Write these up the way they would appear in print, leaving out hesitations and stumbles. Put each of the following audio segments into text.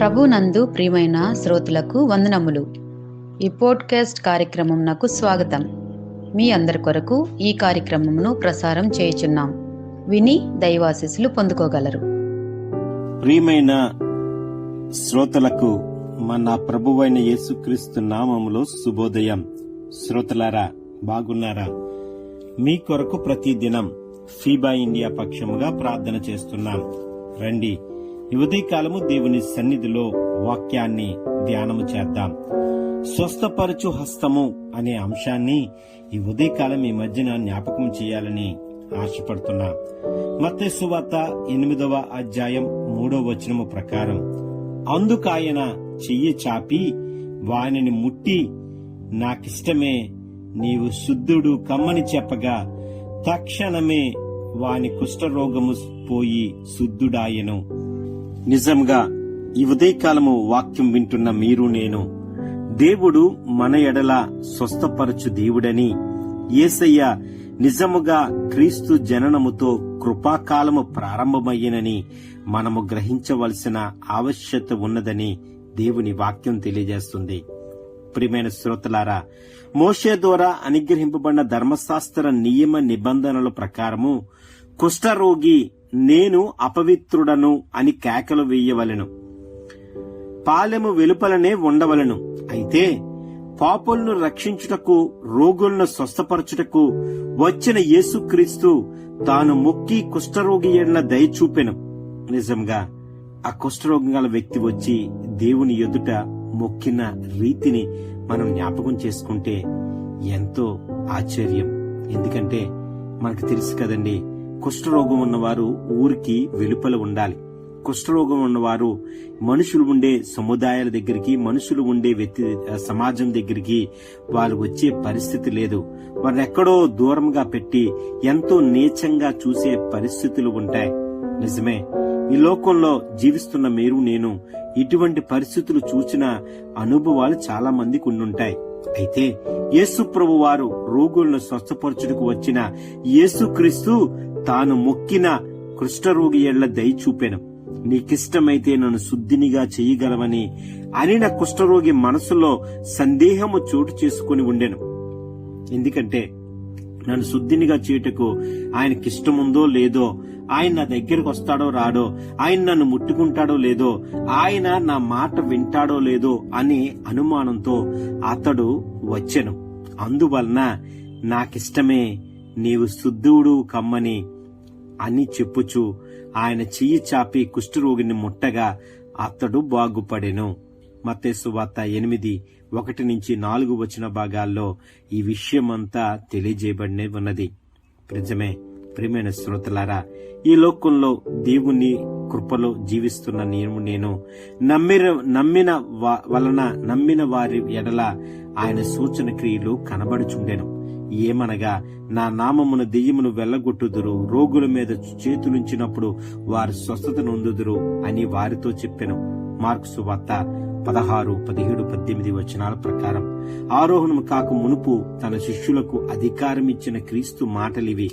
ప్రభునందు ప్రియమైన శ్రోతలకు వందనములు. ఈ పోడ్కాస్ట్ కార్యక్రమం నాకు స్వాగతం. మీ అందరి కొరకు ఈ కార్యక్రమమును ప్రసారం చేయుచున్నాం. విని దైవాశీస్సులు పొందుకోగలరు. ప్రియమైన శ్రోతలకు మన ప్రభువైన యేసుక్రీస్తు నామములో శుభోదయం. శ్రోతలారా, బాగున్నారా? మీ కొరకు ప్రతిదినం ఫీబా ఇండియా పక్షముగా ప్రార్థన చేస్తున్నాం. రండి, ఈ ఉదయకాలము దేవుని సన్నిధిలో వాక్యాన్ని ధ్యానము చేద్దాం. స్వస్థపరచు హస్తము అనే అంశాన్ని ఈ ఉదయకాలం ఈ మధ్యన జ్ఞాపకం చేయాలని ఆశపడుతున్నాం. మత్తయి సువార్త 8వ అధ్యాయం 3వ వచనము ప్రకారం, అందుకాయన చెయ్యి చాపి వానిని ముట్టి, నాకిష్టమే, నీవు శుద్ధుడు కమ్మని చెప్పగా తక్షణమే వాని కుష్ఠరోగము పోయి శుద్ధుడాయెను. నిజంగా ఈ ఉదయకాలము వాక్యం వింటున్న మీరు నేను, దేవుడు మన ఎడల స్వస్థపరచు దేవుడని, యేసయ్య నిజముగా క్రీస్తు జననముతో కృపాకాలము ప్రారంభమయ్యనని మనము గ్రహించవలసిన ఆవశ్యకత ఉన్నదని దేవుని వాక్యం తెలియజేస్తుంది. ప్రియమైన శ్రోతలారా, మోషే ద్వారా అనుగ్రహింపబడిన ధర్మశాస్త్ర నియమ నిబంధనల ప్రకారము కుష్ఠరోగి నేను అపవిత్రుడను అని కేకలు వేయవలెను, పాలెము వెలుపలనే ఉండవలెను. అయితే పాపులను రక్షించుటకు, రోగులను స్వస్థపరచుటకు వచ్చిన యేసుక్రీస్తు తాను మొక్కి కుష్ఠరోగి ఎడల దయ చూపెను. నిజంగా ఆ కుష్ఠరోగం గల వ్యక్తి వచ్చి దేవుని ఎదుట మొక్కిన రీతిని మనం జ్ఞాపకం చేసుకుంటే ఎంతో ఆశ్చర్యం. ఎందుకంటే మనకు తెలుసు కదండి, కుష్ఠరోగం ఉన్నవారు ఊరికి వెలుపల ఉండాలి. కుష్ఠరోగం ఉన్నవారు మనుషులు ఉండే సముదాయాల దగ్గరికి, మనుషులు ఉండే సమాజం దగ్గరికి వారు వచ్చే పరిస్థితి లేదు. వారిని ఎక్కడో దూరంగా పెట్టి ఎంతో నీచంగా చూసే పరిస్థితులు ఉంటాయి. నిజమే, ఈ లోకంలో జీవిస్తున్న మీరు నేను ఇటువంటి పరిస్థితులు చూసిన అనుభవాలు చాలా మందికి ఉండుంటాయి. అయితే యేసు ప్రభు వారు రోగులను స్వస్థపరచుటకు వచ్చిన యేసుక్రీస్తు తాను మొక్కిన కుష్ఠరోగి ఎడల దయ చూపెను. నీకిష్టమైతే నన్ను శుద్ధినిగా చేయగలవని అనిన కుష్ఠరోగి మనసులో సందేహము చోటు చేసుకుని ఉండెను. ఎందుకంటే నన్ను శుద్ధినిగా చేయుటకు ఆయనకిష్టముందో లేదో, ఆయన నా దగ్గరకు వస్తాడో రాడో, ఆయన నన్ను ముట్టుకుంటాడో లేదో, ఆయన నా మాట వింటాడో లేదో అనే అనుమానంతో అతడు వచ్చెను. అందువలన నాకిష్టమే, నీవు శుద్ధుడు కమ్మని అని చెప్పుచు ఆయన చెయ్యి చాపి కుష్ఠరోగిని ముట్టగా అతడు బాగుపడెను. మత్తయి సువార్త 8:1-4 వచన భాగాల్లో ఈ విషయమంతా తెలియజేయబడి ఉన్నది. నిజమే, ప్రియమైన శ్రోతలారా, ఈ లోకంలో దేవుని కృపలో జీవిస్తున్న నేను నమ్మిన వారి ఎడల ఆయన సూచన క్రియలు కనబడుచుండెను. ఏమనగా, నా నామమున దెయ్యమును వెళ్ళగొట్టుదురు, రోగుల మీద చేతులుంచినప్పుడు వారు స్వస్థత నొందుదురు అని వారితో చెప్పెను. మార్కు సువార్త 16, 17, 18 వచనాల ప్రకారం ఆరోహణము కాక మునుపు తన శిష్యులకు అధికారం ఇచ్చిన క్రీస్తు మాటలివి.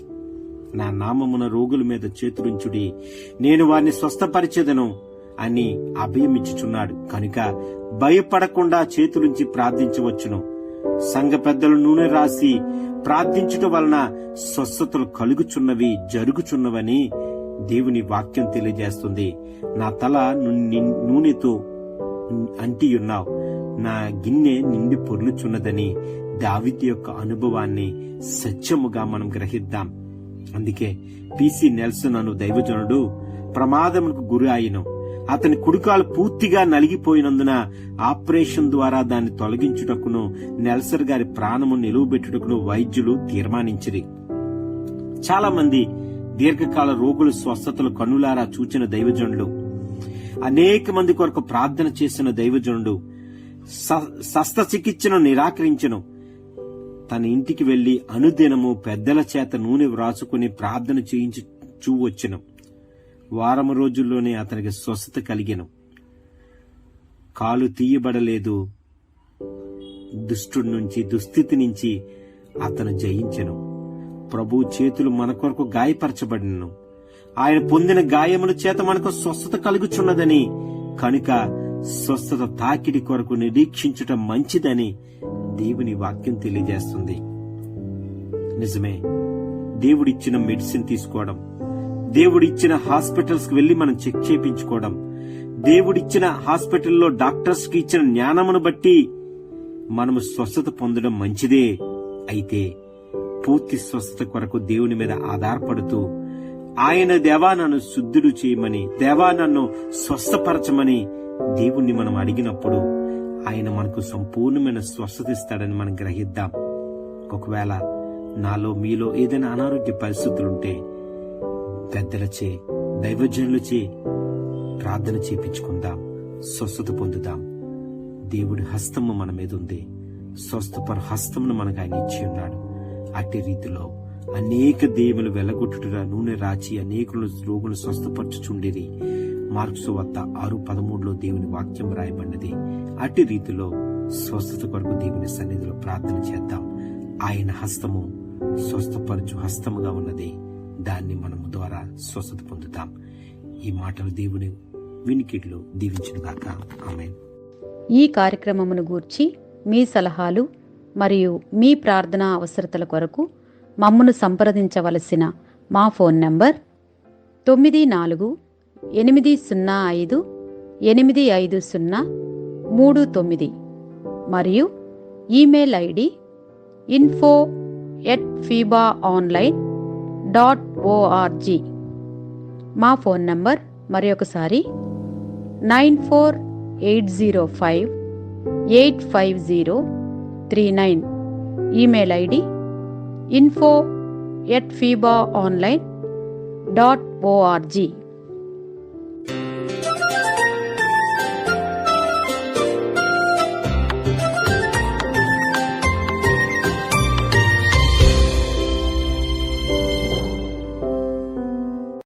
నా నామమున రోగుల మీద చేతులుంచుడి, నేను వారిని స్వస్థపరిచెదను అని అభయమిచ్చుచున్నాడు. కనుక భయపడకుండా చేతులుంచి ప్రార్థించవచ్చును. సంఘ పెద్దలు నూనె రాసి ప్రార్థించుట వలన స్వస్థతలు కలుగుచున్నవి, జరుగుచున్నవని దేవుని వాక్యం తెలియజేస్తుంది. నా తల నూనెతో అంటియున్నావు, నా గిన్నె నిండి పొర్లుచున్నదని దావీదు యొక్క అనుభవాన్ని సత్యముగా మనం గ్రహిద్దాం. అందుకే పిసి నెల్సన్ అను దైవజనుడు ప్రమాదమునకు గురి అయిను. అతని కుడికాలు పూర్తిగా నలిగిపోయినందున ఆపరేషన్ ద్వారా దాన్ని తొలగించుటకును, నెల్సన్ గారి ప్రాణము నిలువబెట్టుటకును వైద్యులు తీర్మానించిరి. చాలా మంది దీర్ఘకాల రోగులు స్వస్థతలు కన్నులారా చూచిన దైవజనుడు, అనేక మంది కొరకు ప్రార్థన చేసిన దైవజనుడు శస్త్రచికిత్సను నిరాకరించెను. తన ఇంటికి వెళ్లి అనుదినము పెద్దల చేత నూనె వ్రాసుకుని ప్రార్థన చేయించు వచ్చెను. వారము రోజుల్లోనే అతనికి స్వస్థత కలిగెను. కాలు తీయబడలేదు. దుష్టుడి నుంచి, దుస్థితి నుంచి అతను జయించెను. ప్రభు చేతులు మన కొరకు గాయపరచబడినను, ఆయన పొందిన గాయముల చేత మనకు స్వస్థత కలుగుచున్నదని, కనుక స్వస్థత తాకిడి కొరకు నిరీక్షించటం మంచిదని దేవుని వాక్యం తెలియజేస్తుంది. నిజమే, దేవుడిచ్చిన మెడిసిన్ తీసుకోవడం, దేవుడిచ్చిన హాస్పిటల్స్ కి వెళ్లి మనం చెక్ చేయించుకోవడం, దేవుడిచ్చిన హాస్పిటల్లో డాక్టర్స్ కి ఇచ్చిన జ్ఞానమును బట్టి మనము స్వస్థత పొందడం మంచిదే. అయితే పూర్తి స్వస్థత కొరకు దేవుని మీద ఆధారపడుతూ ఆయన దేవా నన్ను శుద్ధుడు చేయమని, దేవా నన్ను స్వస్థపరచమని దేవుణ్ణి మనం అడిగినప్పుడు ఆయన మనకు సంపూర్ణమైన స్వస్థత ఇస్తాడని మనం గ్రహిద్దాం. ఒకవేళ నాలో మీలో ఏదైనా అనారోగ్య పరిస్థితులుంటే పెద్దలచే, దైవజనులచే ప్రార్థన చేపించుకుందాం, స్వస్థత పొందుదాం. దేవుడి హస్తము మన మీద ఉంది. స్వస్థపర హస్తమును మనకు ఆయన ఇచ్చి ఉన్నాడు. అట్టి రీతిలో అనేక దేవులు వెలగొట్టుట నూనె రాచి అనేకులు రోగులు స్వస్థపరచుచుండేది. మార్క్సు వద్ద 6:13 దేవుని వాక్యం రాయబడినది. అట్టి రీతిలో స్వస్థత కొరకు దేవుని సన్నిధిలో ప్రార్థన చేద్దాం. ఆయన హస్తము స్వస్థపరచు హస్తముగా ఉన్నది. దాన్ని మనము ద్వారా స్వస్థత పొందుతాం. ఈ మాటలు దేవుని వినికిడిలో దీవించునుగాక. ఆమేన్. ఈ కార్యక్రమమును గూర్చి మీ సలహాలు మరియు మీ ప్రార్థనా అవసరతల కొరకు మమ్మను సంప్రదించవలసిన మా ఫోన్ నంబర్ 9448058503 మరియు ఈమెయిల్ ఐడి info@fibaonline.org. మా ఫోన్ నంబర్ మరొకసారి 9480585039. Email ID info@fibaonline.org.